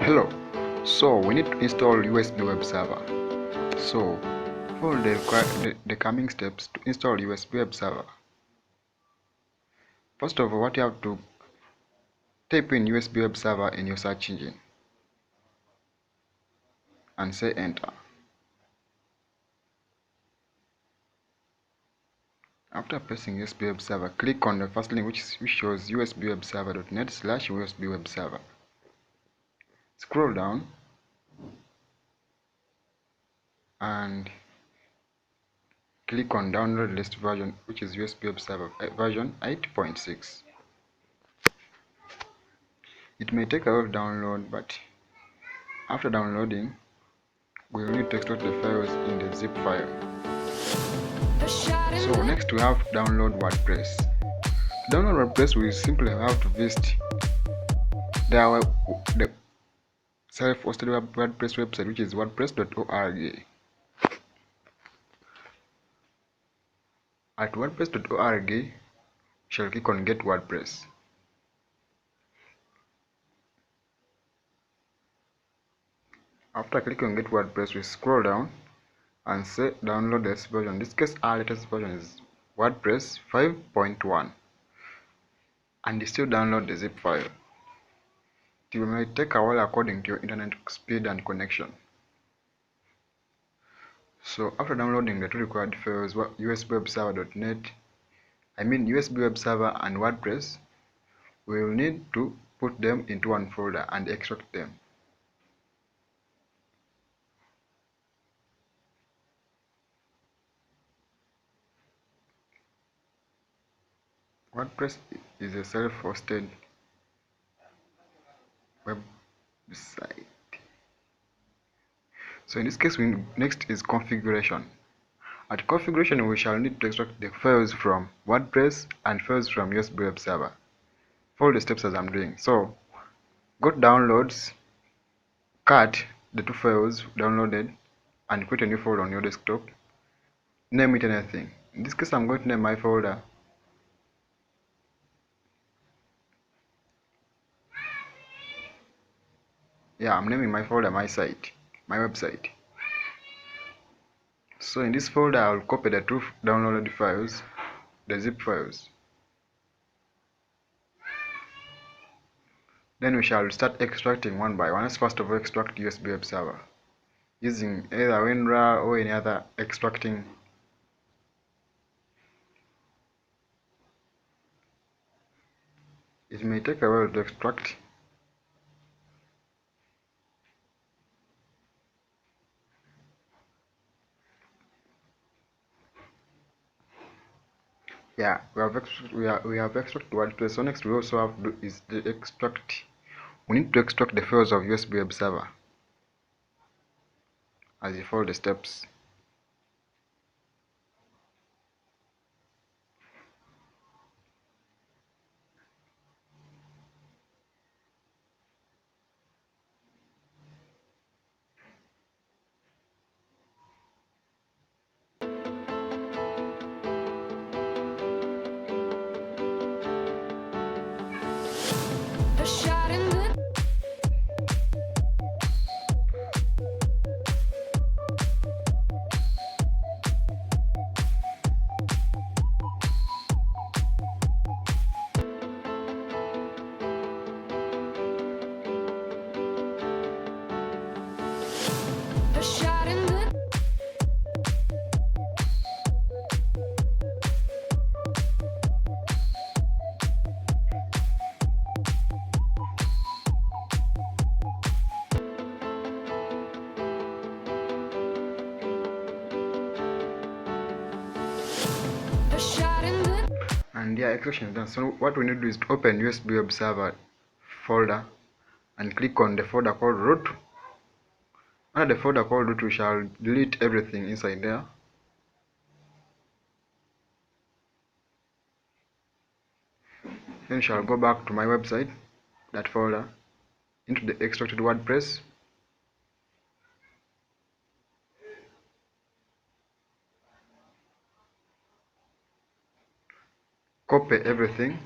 Hello. So we need to install USB web server. So follow the coming steps to install USB web server. First of all, what you have to type in USB web server in your search engine and say enter. After pressing USB web server, click on the first link which shows usbwebserver.net/USB web server. Scroll down and click on download list version, which is USB web server version 8.6. It may take a while to download, but after downloading, we will need to extract the files in the zip file. So next we have to download WordPress. To download WordPress, we simply have to visit the self-hosted WordPress website, which is wordpress.org. At wordpress.org, we shall click on Get WordPress. After clicking on Get WordPress, we scroll down and say download this version. In this case, our latest version is WordPress 5.1, and you still download the zip file. It may take a while according to your internet speed and connection. So after downloading the two required files, usbwebserver.net, USB web server and WordPress, we will need to put them into one folder and extract them. WordPress is a self-hosted website. So in this case, next is configuration. At configuration, we shall need to extract the files from WordPress and files from USB web server. Follow the steps as I'm doing. So go to downloads, cut the two files downloaded, and create a new folder on your desktop. Name it anything. In this case, I'm going to name my folder I'm naming my folder my website. So in this folder, I'll copy the two downloaded files, the zip files. Then we shall start extracting one by one. Let's first of all extract USB web server using either WinRAR or any other extracting. It may take a while to extract. Yeah, we have extracted WordPress. So next we also have to do is the extract. We need to extract the files of USB web server as you follow the steps. And extraction is done. So what we need to do is to open USB web server folder and click on the folder called root. Under the folder called root, we shall delete everything inside there. Then we shall go back to my website, that folder, into the extracted WordPress. Copy everything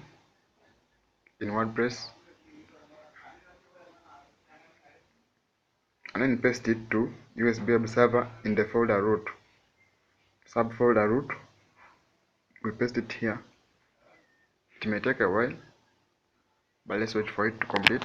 in WordPress. and then paste it to USB web server in the folder root, subfolder root. We paste it here. It may take a while, but let's wait for it to complete.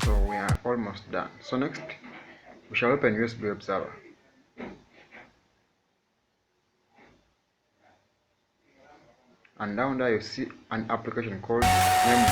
So we are almost done. So next we shall open USB web server. And down there you see an application called name